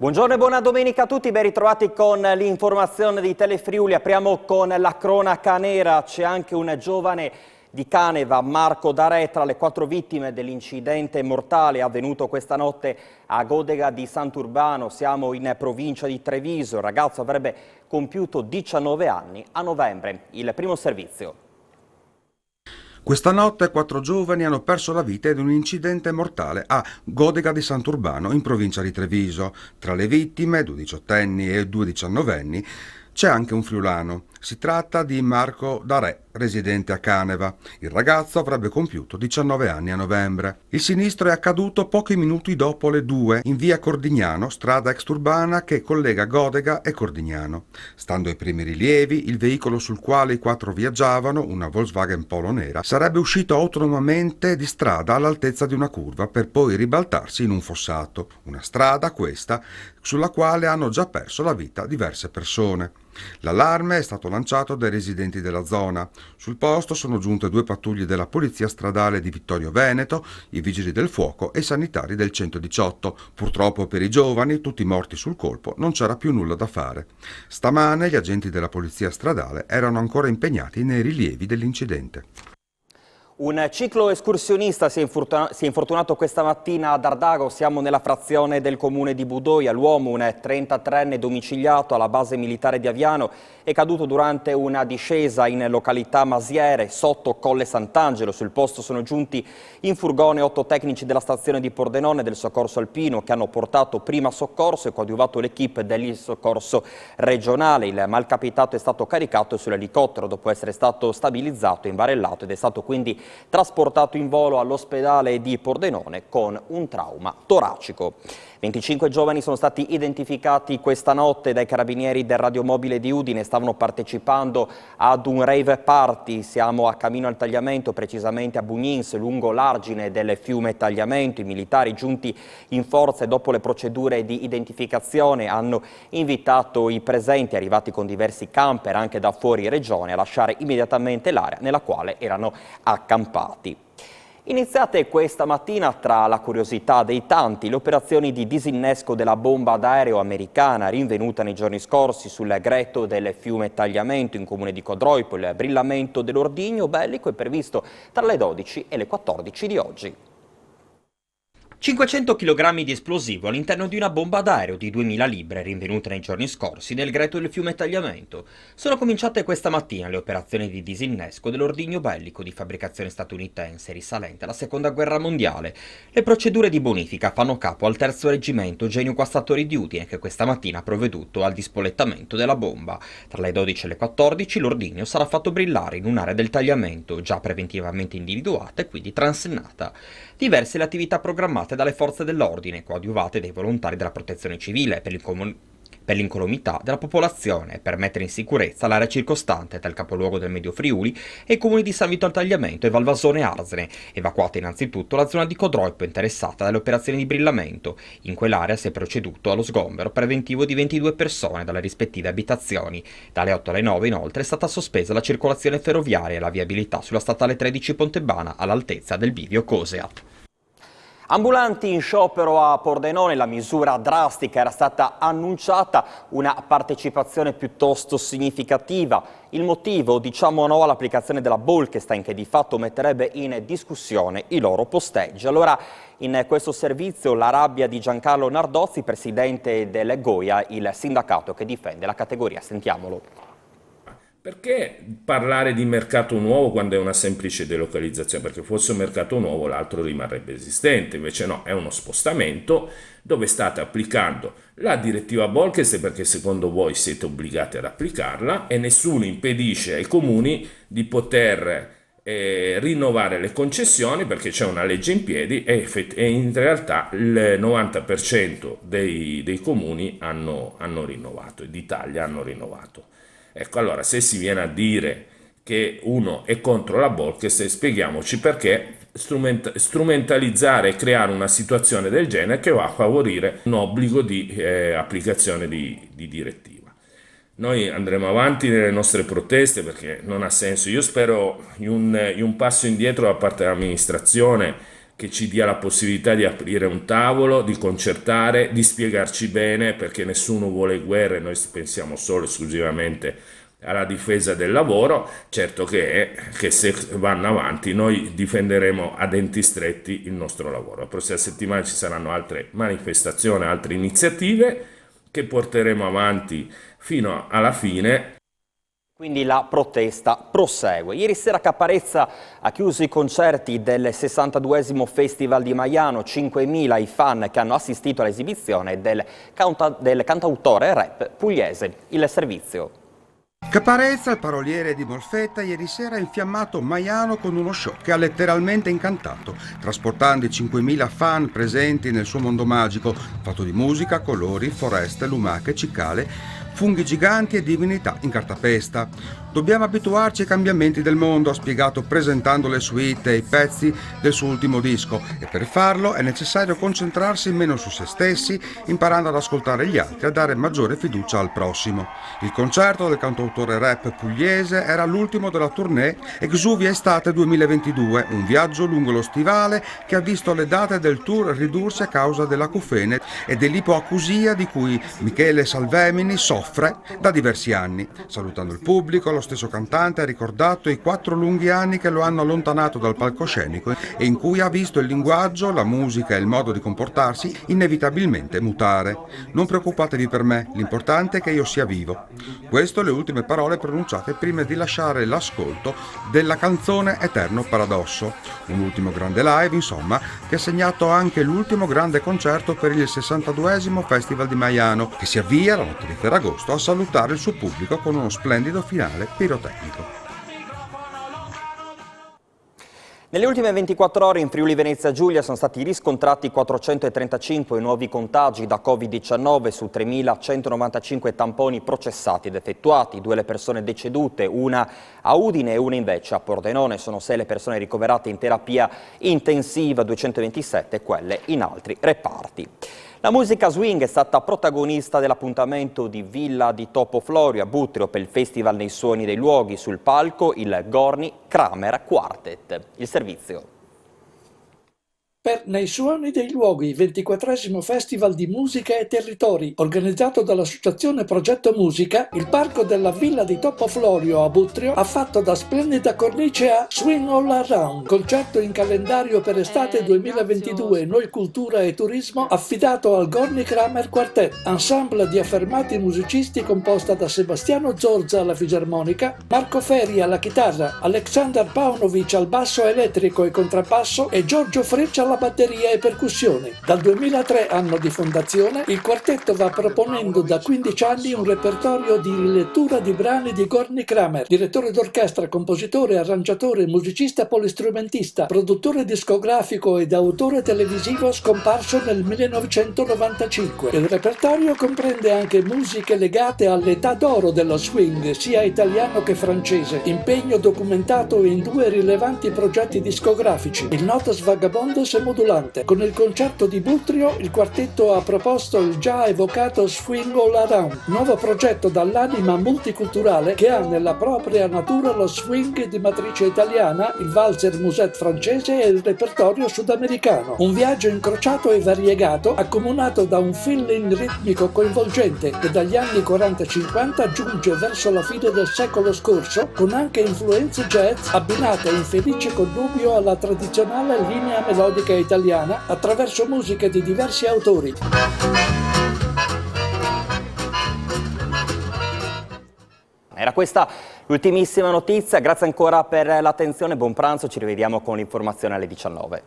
Buongiorno e buona domenica a tutti, ben ritrovati con l'informazione di Telefriuli. Apriamo con la cronaca nera. C'è anche un giovane di Caneva, Marco Darè, tra le 4 vittime dell'incidente mortale avvenuto questa notte a Godega di Sant'Urbano. Siamo in provincia di Treviso. Il ragazzo avrebbe compiuto 19 anni a novembre. Il primo servizio. Questa notte 4 giovani hanno perso la vita in un incidente mortale a Godega di Sant'Urbano, in provincia di Treviso. Tra le vittime, 2 diciottenni e 2 diciannovenni, c'è anche un friulano. Si tratta di Marco Darè, residente a Caneva. Il ragazzo avrebbe compiuto 19 anni a novembre. Il sinistro è accaduto pochi minuti dopo le 2 in via Cordignano, strada exturbana che collega Godega e Cordignano. Stando ai primi rilievi, il veicolo sul quale i 4 viaggiavano, una Volkswagen Polo nera, sarebbe uscito autonomamente di strada all'altezza di una curva per poi ribaltarsi in un fossato. Una strada, questa, sulla quale hanno già perso la vita diverse persone. L'allarme è stato lanciato dai residenti della zona. Sul posto sono giunte 2 pattuglie della Polizia Stradale di Vittorio Veneto, i Vigili del Fuoco e i sanitari del 118. Purtroppo per i giovani, tutti morti sul colpo, non c'era più nulla da fare. Stamane gli agenti della Polizia Stradale erano ancora impegnati nei rilievi dell'incidente. Un ciclo escursionista si è infortunato questa mattina ad Ardago. Siamo nella frazione del comune di Budoia. L'uomo, un 33enne domiciliato alla base militare di Aviano, è caduto durante una discesa in località Masiere, sotto Colle Sant'Angelo. Sul posto sono giunti in furgone 8 tecnici della stazione di Pordenone del soccorso alpino che hanno portato prima soccorso e coadiuvato l'equipe del soccorso regionale. Il malcapitato è stato caricato sull'elicottero dopo essere stato stabilizzato e imbarellato ed è stato quindi trasportato in volo all'ospedale di Pordenone con un trauma toracico. 25 giovani sono stati identificati questa notte dai carabinieri del radiomobile di Udine. Stavano partecipando ad un rave party. Siamo a Camino al Tagliamento, precisamente a Bugnins, lungo l'argine del fiume Tagliamento. I militari giunti in forza e dopo le procedure di identificazione hanno invitato i presenti, arrivati con diversi camper anche da fuori regione, a lasciare immediatamente l'area nella quale erano accampati. Iniziate questa mattina, tra la curiosità dei tanti, le operazioni di disinnesco della bomba d'aereo americana rinvenuta nei giorni scorsi sul greto del fiume Tagliamento in comune di Codroipo. Il brillamento dell'ordigno bellico è previsto tra le 12 e le 14 di oggi. 500 kg di esplosivo all'interno di una bomba d'aereo di 2000 libbre rinvenuta nei giorni scorsi nel greto del fiume Tagliamento. Sono cominciate questa mattina le operazioni di disinnesco dell'ordigno bellico di fabbricazione statunitense risalente alla Seconda Guerra Mondiale. Le procedure di bonifica fanno capo al terzo reggimento Genio Guastatori di Udine, che questa mattina ha provveduto al dispollettamento della bomba. Tra le 12 e le 14 l'ordigno sarà fatto brillare in un'area del tagliamento già preventivamente individuata e quindi transennata. Diverse le attività programmate dalle forze dell'ordine, coadiuvate dai volontari della protezione civile per l'incolumità della popolazione, per mettere in sicurezza l'area circostante tra il capoluogo del Medio Friuli e i comuni di San Vito al Tagliamento e Valvasone e Arzene, evacuata innanzitutto la zona di Codroipo interessata dalle operazioni di brillamento. In quell'area si è proceduto allo sgombero preventivo di 22 persone dalle rispettive abitazioni. Dalle 8 alle 9 inoltre è stata sospesa la circolazione ferroviaria e la viabilità sulla statale 13 Pontebana all'altezza del bivio Coseat. Ambulanti in sciopero a Pordenone, la misura drastica era stata annunciata, una partecipazione piuttosto significativa. Il motivo, diciamo no all'applicazione della Bolkestein, che di fatto metterebbe in discussione i loro posteggi. Allora, in questo servizio la rabbia di Giancarlo Nardozzi, presidente del Goia, il sindacato che difende la categoria. Sentiamolo. Perché parlare di mercato nuovo quando è una semplice delocalizzazione? Perché fosse un mercato nuovo l'altro rimarrebbe esistente, invece no, è uno spostamento dove state applicando la direttiva Bolkestein perché secondo voi siete obbligati ad applicarla e nessuno impedisce ai comuni di poter rinnovare le concessioni perché c'è una legge in piedi e in realtà il 90% dei comuni hanno rinnovato e d'Italia hanno rinnovato. Ecco, allora, se si viene a dire che uno è contro la Bolkestein, spieghiamoci perché strumentalizzare e creare una situazione del genere che va a favorire un obbligo di applicazione di direttiva. Noi andremo avanti nelle nostre proteste perché non ha senso. Io spero in un passo indietro da parte dell'amministrazione che ci dia la possibilità di aprire un tavolo, di concertare, di spiegarci bene, perché nessuno vuole guerre, noi pensiamo solo e esclusivamente alla difesa del lavoro. Certo che se vanno avanti noi difenderemo a denti stretti il nostro lavoro. La prossima settimana ci saranno altre manifestazioni, altre iniziative che porteremo avanti fino alla fine. Quindi la protesta prosegue. Ieri sera Caparezza ha chiuso i concerti del 62esimo Festival di Maiano, 5.000 i fan che hanno assistito all'esibizione del cantautore rap pugliese. Il servizio. Caparezza, il paroliere di Molfetta, ieri sera ha infiammato Maiano con uno show che ha letteralmente incantato, trasportando i 5.000 fan presenti nel suo mondo magico, fatto di musica, colori, foreste, lumache, cicale, funghi giganti e divinità in cartapesta. Dobbiamo abituarci ai cambiamenti del mondo, ha spiegato presentando le suite e i pezzi del suo ultimo disco, e per farlo è necessario concentrarsi meno su se stessi, imparando ad ascoltare gli altri e a dare maggiore fiducia al prossimo. Il concerto del cantautore rap pugliese era l'ultimo della tournée Exuvia Estate 2022, un viaggio lungo lo stivale che ha visto le date del tour ridursi a causa dell'acufene e dell'ipoacusia di cui Michele Salvemini soffre da diversi anni. Salutando il pubblico, lo stesso cantante ha ricordato i 4 lunghi anni che lo hanno allontanato dal palcoscenico e in cui ha visto il linguaggio, la musica e il modo di comportarsi inevitabilmente mutare. Non preoccupatevi per me, l'importante è che io sia vivo. Queste le ultime parole pronunciate prima di lasciare l'ascolto della canzone Eterno Paradosso. Un ultimo grande live, insomma, che ha segnato anche l'ultimo grande concerto per il 62esimo Festival di Maiano, che si avvia la notte di Ferragosto a salutare il suo pubblico con uno splendido finale pirotecnico. Nelle ultime 24 ore in Friuli Venezia Giulia sono stati riscontrati 435 nuovi contagi da Covid-19 su 3.195 tamponi processati ed effettuati, 2 le persone decedute, una a Udine e una invece a Pordenone. Sono 6 le persone ricoverate in terapia intensiva, 227 quelle in altri reparti. La musica swing è stata protagonista dell'appuntamento di Villa di Topo Florio a Butrio per il Festival nei Suoni dei Luoghi. Sul palco il Gorni Kramer Quartet. Il servizio. Per Nei Suoni dei Luoghi, 24esimo Festival di Musica e Territori, organizzato dall'Associazione Progetto Musica, il parco della Villa di Topo Florio a Butrio ha fatto da splendida cornice a Swing All Around, concerto in calendario per estate 2022 Noi Cultura e Turismo affidato al Gorni Kramer Quartet, ensemble di affermati musicisti composta da Sebastiano Zorza alla fisarmonica, Marco Feri alla chitarra, Aleksandar Paunovic al basso elettrico e contrabbasso e Giorgio Freccia alla batteria e percussioni. Dal 2003, anno di fondazione, il quartetto va proponendo da 15 anni un repertorio di rilettura di brani di Gorni Kramer, direttore d'orchestra, compositore, arrangiatore, musicista polistrumentista, produttore discografico ed autore televisivo scomparso nel 1995. Il repertorio comprende anche musiche legate all'età d'oro dello swing, sia italiano che francese, impegno documentato in 2 rilevanti progetti discografici, il Notas Vagabondos modulante. Con il concerto di Butrio il quartetto ha proposto il già evocato Swing All Around, nuovo progetto dall'anima multiculturale che ha nella propria natura lo swing di matrice italiana, il valzer musette francese e il repertorio sudamericano. Un viaggio incrociato e variegato, accomunato da un feeling ritmico coinvolgente che dagli anni 40-50 giunge verso la fine del secolo scorso, con anche influenze jazz abbinate in felice connubio alla tradizionale linea melodica italiana attraverso musiche di diversi autori. Era questa l'ultimissima notizia, grazie ancora per l'attenzione, buon pranzo, ci rivediamo con l'informazione alle 19.